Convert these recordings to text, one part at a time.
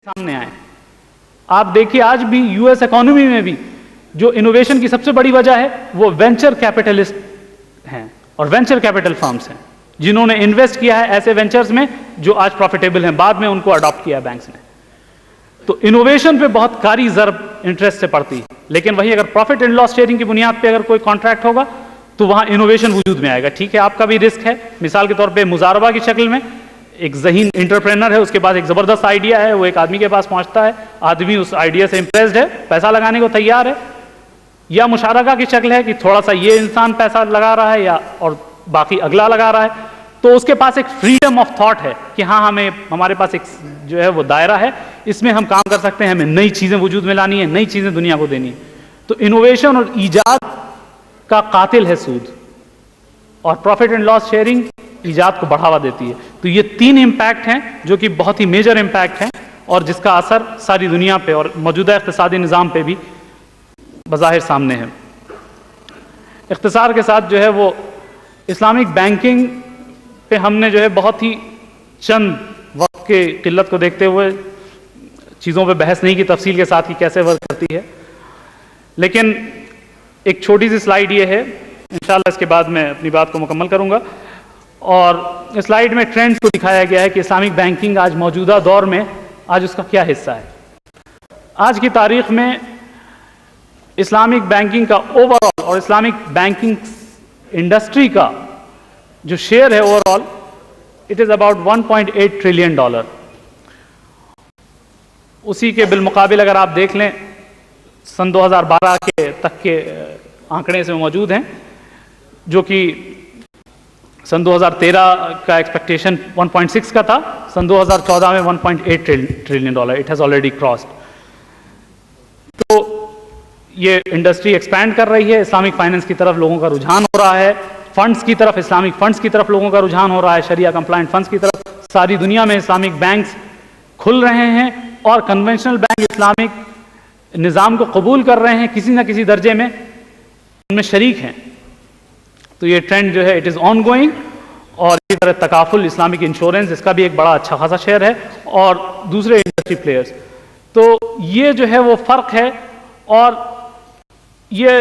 سامنے آئے. آپ دیکھیے آج بھی یو ایس اکانومی میں بھی جو انوویشن کی سب سے بڑی وجہ ہے وہ وینچر کیپٹلسٹ ہیں اور وینچر کیپٹل فرمز ہیں جنہوں نے انویسٹ کیا ہے ایسے وینچرز میں جو آج پروفیٹیبل ہیں, بعد میں ان کو اڈاپٹ کیا بینکس نے. تو انوویشن پہ بہت کاری ضرب انٹرسٹ سے پڑتی ہے, لیکن وہی اگر پروفٹ اینڈ لاس شیئرنگ کی بنیاد پہ اگر کوئی کانٹریکٹ ہوگا تو وہاں انوویشن وجود میں آئے گا. ٹھیک ہے, آپ کا بھی رسک ہے, مثال کے طور پہ مزاربہ کی شکل میں ایک ذہین انٹرپرینر ہے, اس کے پاس ایک زبردست آئیڈیا ہے, وہ ایک آدمی کے پاس پہنچتا ہے, آدمی اس آئیڈیا سے امپریسڈ ہے, پیسہ لگانے کو تیار ہے, یا مشارکہ کی شکل ہے کہ تھوڑا سا یہ انسان پیسہ لگا رہا ہے یا اور باقی اگلا لگا رہا ہے, تو اس کے پاس ایک فریڈم آف تھاٹ ہے کہ ہاں ہمارے پاس ایک جو ہے وہ دائرہ ہے, اس میں ہم کام کر سکتے ہیں, ہمیں نئی چیزیں وجود میں لانی ہے, نئی چیزیں دنیا کو دینی ہے. تو انوویشن اور ایجاد کا قاتل ہے سود, اور پروفٹ اینڈ لاس شیئرنگ ایجاد کو بڑھاوا دیتی ہے. تو یہ تین امپیکٹ ہیں جو کہ بہت ہی میجر امپیکٹ ہیں اور جس کا اثر ساری دنیا پہ اور موجودہ اقتصادی نظام پہ بھی بظاہر سامنے ہے. اختصار کے ساتھ جو ہے وہ اسلامک بینکنگ پہ ہم نے جو ہے بہت ہی چند وقت کے قلت کو دیکھتے ہوئے چیزوں پہ بحث نہیں کی تفصیل کے ساتھ کہ کیسے ورک کرتی ہے, لیکن ایک چھوٹی سی سلائیڈ یہ ہے, انشاءاللہ اس کے بعد میں اپنی بات کو مکمل کروں گا. اور اس سلائیڈ میں ٹرینڈ کو دکھایا گیا ہے کہ اسلامک بینکنگ آج موجودہ دور میں آج اس کا کیا حصہ ہے. آج کی تاریخ میں اسلامک بینکنگ کا اوور آل اور اسلامک بینکنگ انڈسٹری کا جو شیئر ہے over all, it is about $1.8 trillion. اسی کے بالمقابل اگر آپ دیکھ لیں سن 2012 کے تک کے آنکڑے سے موجود ہیں, جو کہ سن 2013 کا ایکسپیکٹیشن 1.6 کا تھا, سن 2014 میں $1.8 trillion. It has already crossed. تو یہ انڈسٹری ایکسپینڈ کر رہی ہے, اسلامک فائنینس کی طرف لوگوں کا رجحان ہو رہا ہے, فنڈز کی طرف, اسلامک فنڈز کی طرف لوگوں کا رجحان ہو رہا ہے, شریعہ کمپلائنٹ فنڈز کی طرف. ساری دنیا میں اسلامک بینکس کھل رہے ہیں اور کنونشنل بینک اسلامک نظام کو قبول کر رہے ہیں, کسی نہ کسی درجے میں ان میں شریک ہیں. تو یہ ٹرینڈ جو ہے اٹ از آن گوئنگ. اور اسی طرح تکافل, اسلامک انشورنس, اس کا بھی ایک بڑا اچھا خاصا شیئر ہے, اور دوسرے انڈسٹری پلیئرز. تو یہ جو ہے وہ فرق ہے, اور یہ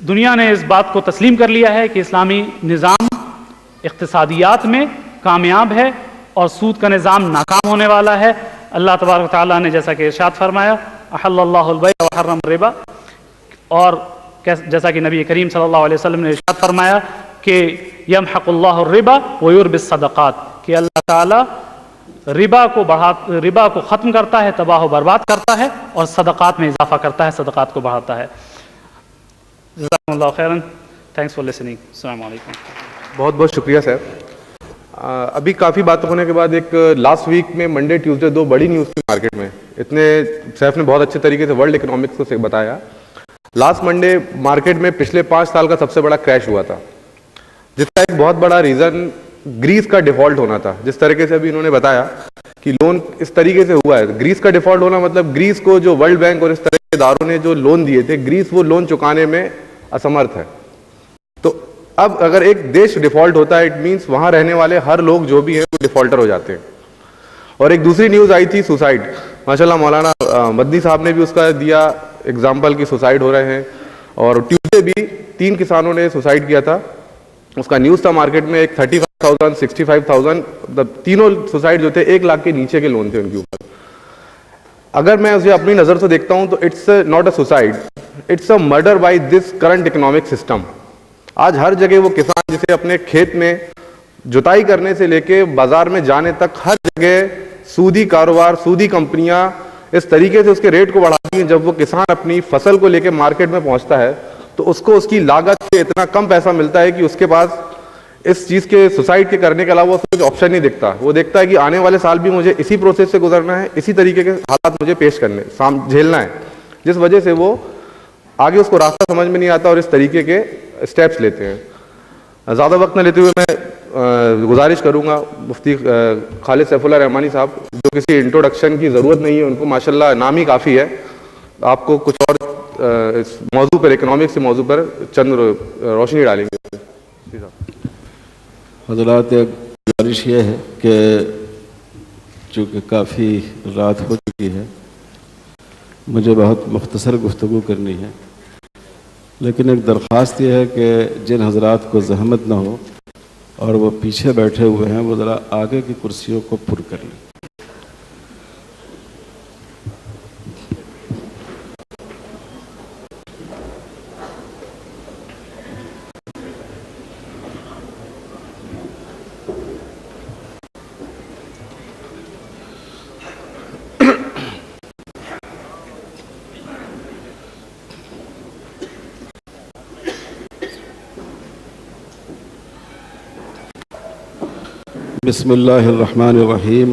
دنیا نے اس بات کو تسلیم کر لیا ہے کہ اسلامی نظام اقتصادیات میں کامیاب ہے اور سود کا نظام ناکام ہونے والا ہے. اللہ تبارک و تعالیٰ نے جیسا کہ ارشاد فرمایا احل اللہ البیع وحرم الربا, اور جیسا کہ نبی کریم صلی اللہ علیہ وسلم نے ارشاد فرمایا کہ یمحق اللہ الربا ویربی الصدقات, کہ اللہ تعالیٰ ربا کو ختم کرتا ہے, تباہ و برباد کرتا ہے, اور صدقات میں اضافہ کرتا ہے, صدقات کو بڑھاتا ہے. جزاکم اللہ خیرا, تھینکس فار لسننگ. السلام علیکم. بہت بہت شکریہ سر. ابھی کافی باتیں ہونے کے بعد ایک لاسٹ ویک میں منڈے ٹیوزڈے دو بڑی نیوز تھی مارکیٹ میں. اتنے سیف نے بہت اچھے طریقے سے ورلڈ اکنامکس کو بتایا. لاسٹ منڈے مارکیٹ میں پچھلے 5 سال کا سب سے بڑا کریش ہوا تھا, جس کا ایک بہت بڑا ریزن گریس کا ڈیفالٹ ہونا تھا. جس طریقے سے ابھی انہوں نے بتایا کہ لون اس طریقے سے ہوا ہے, گریس کا ڈیفالٹ ہونا مطلب گریس کو جو ورلڈ بینک اور اس طرح کے اداروں نے جو لون دیے تھے, گریس وہ لون چکانے میں اسمرتھ ہے. تو اب اگر ایک دیش ڈیفالٹ ہوتا ہے, اٹ مینس وہاں رہنے والے ہر لوگ جو بھی ہیں وہ ڈیفالٹر ہو جاتے ہیں. اور ایک دوسری نیوز آئی تھی سوسائڈ. ماشاءاللہ مولانا مدنی صاحب نے بھی اس کا دیا ایگزامپل کہ سوسائڈ ہو رہے ہیں. اور ٹیوزڈے بھی 3 کسانوں نے سوسائڈ کیا تھا, اس کا نیوز تھا مارکیٹ میں. ایک 35,000 65,000 تینوں سوسائڈ جو تھے 1 لاکھ کے نیچے کے لون تھے ان کے اوپر. اگر میں اسے اپنی نظر سے دیکھتا ہوں تو it's not a suicide, it's a murder by this current economic system. آج ہر جگہ وہ کسان جسے اپنے کھیت میں جتائی کرنے سے لے کے بازار میں جانے تک ہر جگہ سودی کاروبار, سودی کمپنیاں اس طریقے سے اس کے ریٹ کو بڑھاتی ہیں. جب وہ کسان اپنی فصل کو لے کے مارکیٹ میں پہنچتا ہے تو اس کو اس کی لاگت سے اتنا کم پیسہ ملتا ہے کہ اس کے پاس اس چیز کے سوسائڈ کے کرنے کے علاوہ کچھ آپشن نہیں دکھتا. وہ دیکھتا ہے کہ آنے والے سال بھی مجھے اسی پروسیس سے گزرنا ہے, اسی طریقے کے حالات مجھے پیش کرنے جھیلنا ہے, جس وجہ سے وہ آگے اس کو راستہ سمجھ میں نہیں آتا اور اس طریقے کے اسٹیپس لیتے ہیں. زیادہ وقت نہ لیتے ہوئے میں گزارش کروں گا مفتی خالد سیف اللہ رحمانی صاحب, جو کسی انٹروڈکشن کی ضرورت نہیں ہے, ان کو ماشاءاللہ نام ہی کافی ہے, آپ کو کچھ اور اس موضوع پر, اکنامکس کے موضوع پر چند روشنی ڈالیں گے. حضرات, ایک گزارش یہ ہے کہ چونکہ کافی رات ہو چکی ہے، مجھے بہت مختصر گفتگو کرنی ہے، لیکن ایک درخواست یہ ہے کہ جن حضرات کو زحمت نہ ہو اور وہ پیچھے بیٹھے ہوئے ہیں وہ ذرا آگے کی کرسیوں کو پر کر لیں۔ بسم اللہ الرحمن الرحیم،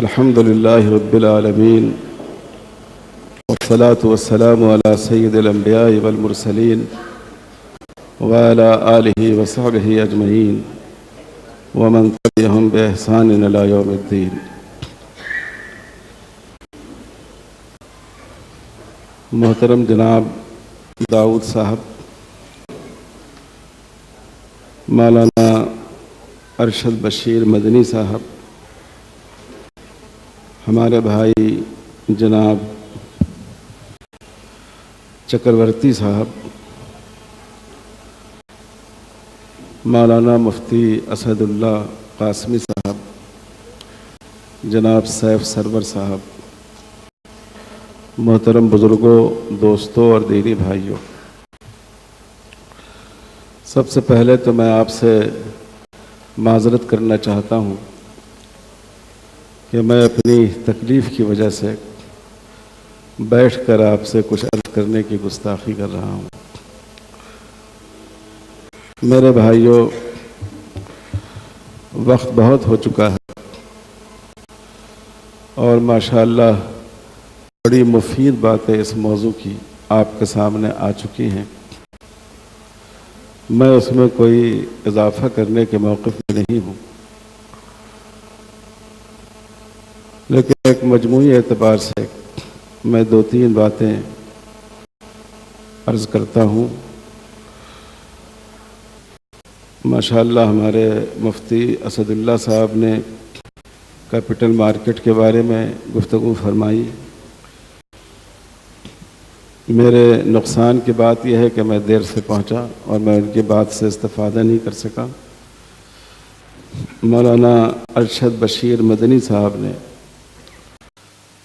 الحمد للہ رب العالمین، والصلاة والسلام علی سید الانبیاء والمرسلین وعلی آلہ وصحبہ اجمعین ومن تبعہم بإحسان الی یوم الدین۔ محترم جناب داؤد صاحب، مولانا ارشد بشیر مدنی صاحب، ہمارے بھائی جناب چکرورتی صاحب، مولانا مفتی اسد اللہ قاسمی صاحب، جناب سیف سرور صاحب، محترم بزرگوں، دوستوں اور دینی بھائیوں، سب سے پہلے تو میں آپ سے معذرت کرنا چاہتا ہوں کہ میں اپنی تکلیف کی وجہ سے بیٹھ کر آپ سے کچھ عرض کرنے کی گستاخی کر رہا ہوں۔ میرے بھائیوں، وقت بہت ہو چکا ہے اور ماشاءاللہ بڑی مفید باتیں اس موضوع کی آپ کے سامنے آ چکی ہیں۔ میں اس میں کوئی اضافہ کرنے کے موقف میں نہیں ہوں، لیکن ایک مجموعی اعتبار سے میں دو تین باتیں عرض کرتا ہوں۔ ماشاءاللہ ہمارے مفتی اسد اللہ صاحب نے کیپٹل مارکیٹ کے بارے میں گفتگو فرمائی۔ میرے نقصان کی بات یہ ہے کہ میں دیر سے پہنچا اور میں ان کی بات سے استفادہ نہیں کر سکا۔ مولانا ارشد بشیر مدنی صاحب نے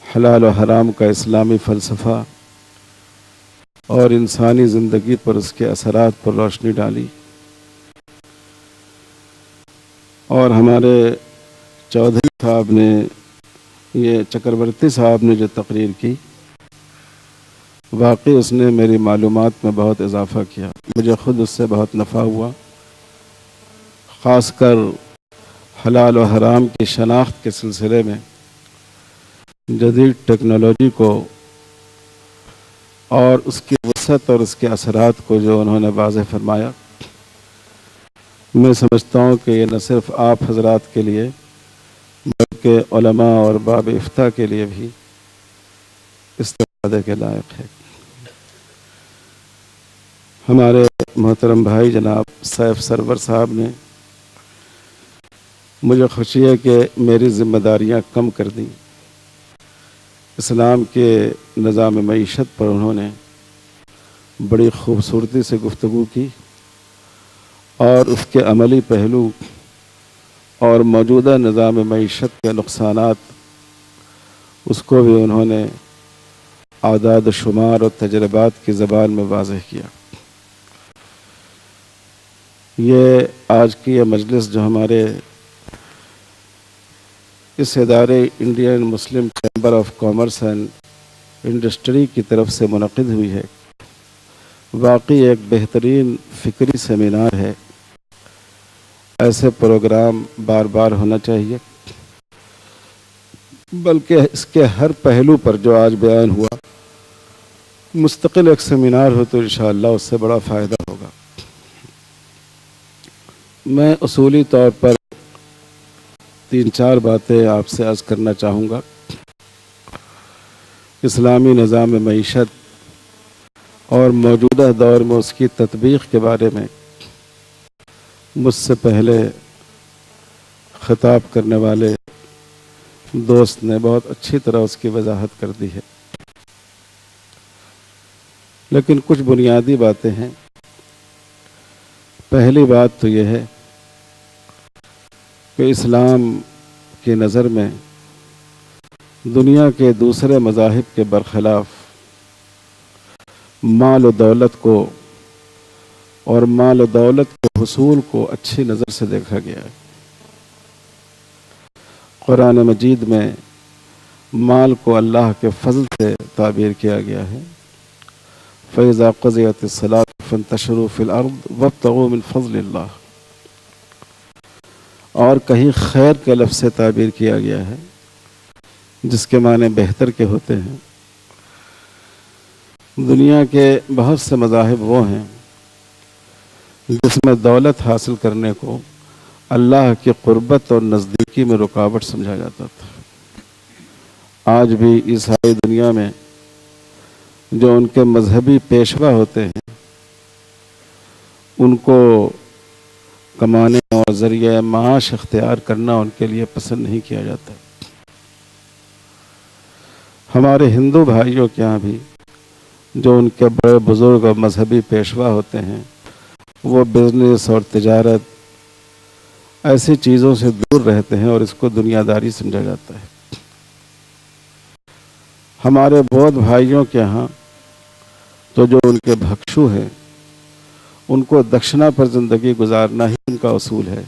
حلال و حرام کا اسلامی فلسفہ اور انسانی زندگی پر اس کے اثرات پر روشنی ڈالی، اور ہمارے چودھری صاحب نے، یہ چکرورتی صاحب نے جو تقریر کی، واقعی اس نے میری معلومات میں بہت اضافہ کیا۔ مجھے خود اس سے بہت نفع ہوا، خاص کر حلال و حرام کی شناخت کے سلسلے میں جدید ٹیکنالوجی کو اور اس کی وسعت اور اس کے اثرات کو جو انہوں نے واضح فرمایا۔ میں سمجھتا ہوں کہ یہ نہ صرف آپ حضرات کے لیے بلکہ علماء اور باب افتاء کے لیے بھی استفادے کے لائق ہے۔ ہمارے محترم بھائی جناب سیف سرور صاحب نے مجھے خوشی ہے کہ میری ذمہ داریاں کم کر دیں۔ اسلام کے نظام معیشت پر انہوں نے بڑی خوبصورتی سے گفتگو کی اور اس کے عملی پہلو اور موجودہ نظام معیشت کے نقصانات، اس کو بھی انہوں نے اعداد و شمار اور تجربات کی زبان میں واضح کیا۔ یہ آج کی یہ مجلس جو ہمارے اس ادارے Indian Muslim chamber of commerce and industry کی طرف سے منعقد ہوئی ہے، واقعی ایک بہترین فکری سیمینار ہے۔ ایسے پروگرام بار بار ہونا چاہیے، بلکہ اس کے ہر پہلو پر جو آج بیان ہوا مستقل ایک سیمینار ہو تو انشاءاللہ اس سے بڑا فائدہ ہوگا۔ میں اصولی طور پر تین چار باتیں آپ سے عرض کرنا چاہوں گا۔ اسلامی نظام معیشت اور موجودہ دور میں اس کی تطبیق کے بارے میں مجھ سے پہلے خطاب کرنے والے دوست نے بہت اچھی طرح اس کی وضاحت کر دی ہے، لیکن کچھ بنیادی باتیں ہیں۔ پہلی بات تو یہ ہے کہ اسلام کی نظر میں دنیا کے دوسرے مذاہب کے برخلاف مال و دولت کو اور مال و دولت کے حصول کو اچھی نظر سے دیکھا گیا ہے۔ قرآن مجید میں مال کو اللہ کے فضل سے تعبیر کیا گیا ہے۔ فَإِذَا قُضِيَتِ الصَّلَاةُ فَانتَشِرُوا فِي الْأَرْضِ وَابْتَغُوا مِنْ فَضْلِ اللَّهِ، اور کہیں خیر کے لفظ سے تعبیر کیا گیا ہے جس کے معنی بہتر کے ہوتے ہیں۔ دنیا کے بہت سے مذاہب وہ ہیں جس میں دولت حاصل کرنے کو اللہ کی قربت اور نزدیکی میں رکاوٹ سمجھا جاتا تھا۔ آج بھی عیسائی دنیا میں جو ان کے مذہبی پیشوا ہوتے ہیں، ان کو کمانے اور ذریعہ معاش اختیار کرنا ان کے لیے پسند نہیں کیا جاتا۔ ہمارے ہندو بھائیوں کے یہاں بھی جو ان کے بڑے بزرگ اور مذہبی پیشوا ہوتے ہیں، وہ بزنس اور تجارت ایسی چیزوں سے دور رہتے ہیں اور اس کو دنیا داری سمجھا جاتا ہے۔ ہمارے بودھ بھائیوں کے ہاں تو جو ان کے بھکشو ہیں، ان کو دکشنا پر زندگی گزارنا ہی ان کا اصول ہے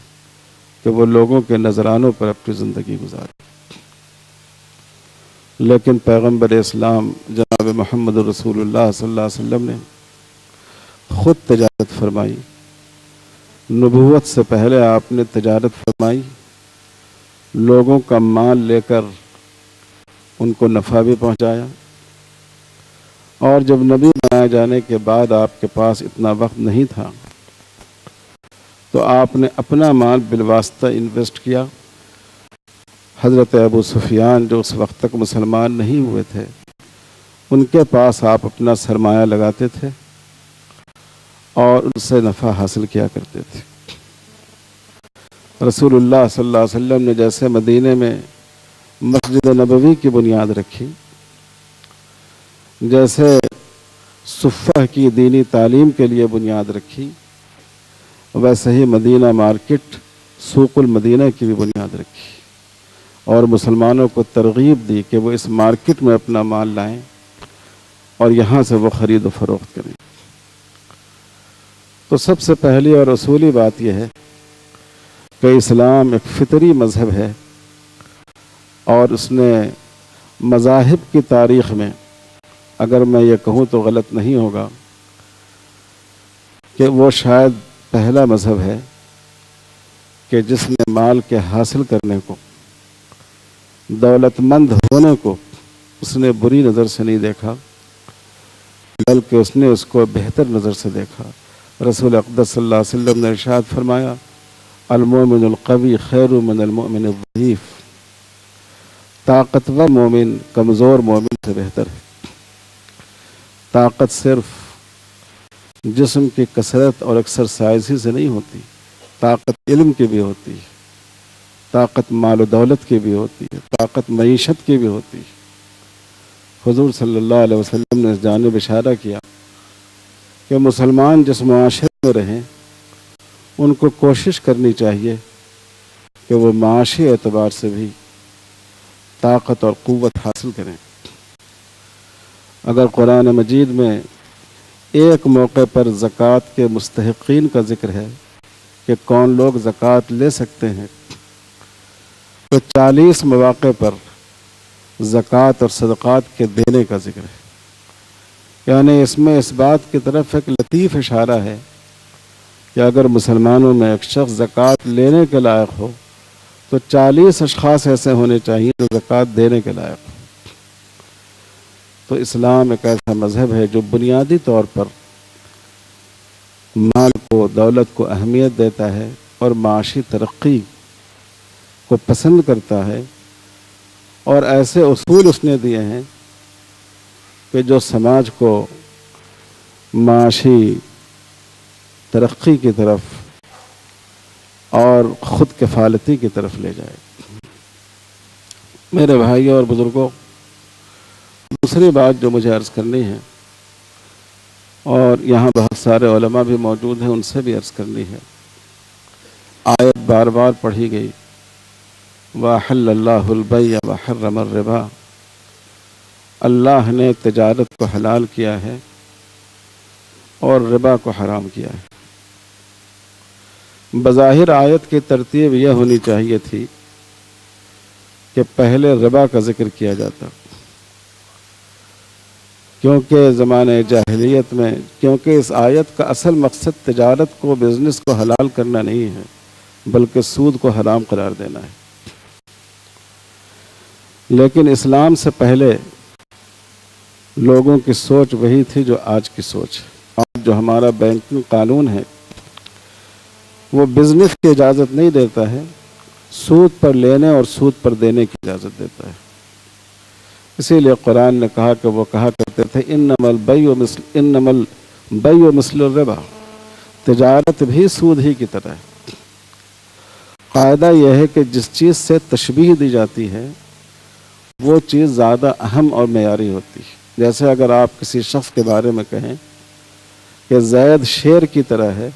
کہ وہ لوگوں کے نذرانوں پر اپنی زندگی گزاریں۔ لیکن پیغمبر اسلام جناب محمد رسول اللہ صلی اللہ علیہ وسلم نے خود تجارت فرمائی۔ نبوت سے پہلے آپ نے تجارت فرمائی، لوگوں کا مال لے کر ان کو نفع بھی پہنچایا، اور جب نبی بنائے جانے کے بعد آپ کے پاس اتنا وقت نہیں تھا تو آپ نے اپنا مال بالواسطہ انویسٹ کیا۔ حضرت ابو سفیان جو اس وقت تک مسلمان نہیں ہوئے تھے، ان کے پاس آپ اپنا سرمایہ لگاتے تھے اور ان سے نفع حاصل کیا کرتے تھے۔ رسول اللہ صلی اللہ علیہ وسلم نے جیسے مدینے میں مسجد نبوی کی بنیاد رکھی، جیسے صفہ کی دینی تعلیم کے لیے بنیاد رکھی، ویسے ہی مدینہ مارکیٹ سوق المدینہ کی بھی بنیاد رکھی اور مسلمانوں کو ترغیب دی کہ وہ اس مارکیٹ میں اپنا مال لائیں اور یہاں سے وہ خرید و فروخت کریں۔ تو سب سے پہلی اور اصولی بات یہ ہے کہ اسلام ایک فطری مذہب ہے، اور اس نے مذاہب کی تاریخ میں، اگر میں یہ کہوں تو غلط نہیں ہوگا، کہ وہ شاید پہلا مذہب ہے کہ جس نے مال کے حاصل کرنے کو، دولت مند ہونے کو اس نے بری نظر سے نہیں دیکھا، بلکہ اس نے اس کو بہتر نظر سے دیکھا۔ رسول اقدس صلی اللہ علیہ وسلم نے ارشاد فرمایا، المومن القوی خیر من المؤمن الضعیف، طاقتور مومن کمزور مومن سے بہتر ہے۔ طاقت صرف جسم کی کثرت اور ایکسرسائز ہی سے نہیں ہوتی، طاقت علم کی بھی ہوتی ہے، طاقت مال و دولت کی بھی ہوتی ہے، طاقت معیشت کی بھی ہوتی ہے۔ حضور صلی اللہ علیہ وسلم نے اس جانب اشارہ کیا کہ مسلمان جس معاشرے میں رہیں، ان کو کوشش کرنی چاہیے کہ وہ معاشی اعتبار سے بھی طاقت اور قوت حاصل کریں۔ اگر قرآن مجید میں ایک موقع پر زکوٰۃ کے مستحقین کا ذکر ہے کہ کون لوگ زکوٰۃ لے سکتے ہیں، تو 40 مواقع پر زکوٰۃ اور صدقات کے دینے کا ذکر ہے۔ یعنی اس میں اس بات کی طرف ایک لطیف اشارہ ہے کہ اگر مسلمانوں میں ایک شخص زکوٰۃ لینے کے لائق ہو تو 40 اشخاص ایسے ہونے چاہیے جو زکوٰۃ دینے کے لائق ہو۔ تو اسلام ایک ایسا مذہب ہے جو بنیادی طور پر مال کو، دولت کو اہمیت دیتا ہے اور معاشی ترقی کو پسند کرتا ہے، اور ایسے اصول اس نے دیے ہیں کہ جو سماج کو معاشی ترقی کی طرف اور خود کفالتی کی طرف لے جائے۔ میرے بھائیوں اور بزرگوں، دوسری بات جو مجھے عرض کرنی ہے، اور یہاں بہت سارے علماء بھی موجود ہیں، ان سے بھی عرض کرنی ہے۔ آیت بار بار پڑھی گئی، وَأَحَلَّ اللَّهُ الْبَيْعَ وَحَرَّمَ الرِّبَا، اللہ نے تجارت کو حلال کیا ہے اور ربا کو حرام کیا ہے۔ بظاہر آیت کی ترتیب یہ ہونی چاہیے تھی کہ پہلے ربا کا ذکر کیا جاتا، کیونکہ زمانے جاہلیت میں، کیونکہ اس آیت کا اصل مقصد تجارت کو، بزنس کو حلال کرنا نہیں ہے، بلکہ سود کو حرام قرار دینا ہے۔ لیکن اسلام سے پہلے لوگوں کی سوچ وہی تھی جو آج کی سوچ ہے۔ آج جو ہمارا بینکنگ قانون ہے وہ بزنس کی اجازت نہیں دیتا ہے، سود پر لینے اور سود پر دینے کی اجازت دیتا ہے۔ اسی لیے قرآن نے کہا کہ وہ کہا کرتے تھے انما البیع مثل الربا، تجارت بھی سود ہی کی طرح ہے۔ قاعدہ یہ ہے کہ جس چیز سے تشبیہ دی جاتی ہے وہ چیز زیادہ اہم اور معیاری ہوتی ہے۔ جیسے اگر آپ کسی شخص کے بارے میں کہیں کہ زید شیر کی طرح ہے،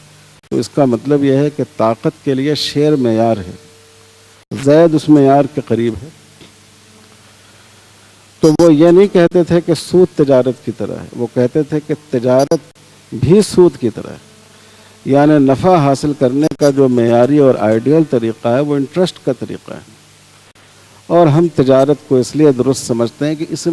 تو اس کا مطلب یہ ہے کہ طاقت کے لیے شیر معیار ہے، زید اس معیار کے قریب ہے۔ تو وہ یہ نہیں کہتے تھے کہ سود تجارت کی طرح ہے، وہ کہتے تھے کہ تجارت بھی سود کی طرح ہے، یعنی نفع حاصل کرنے کا جو معیاری اور آئیڈیل طریقہ ہے وہ انٹرسٹ کا طریقہ ہے، اور ہم تجارت کو اس لیے درست سمجھتے ہیں کہ اس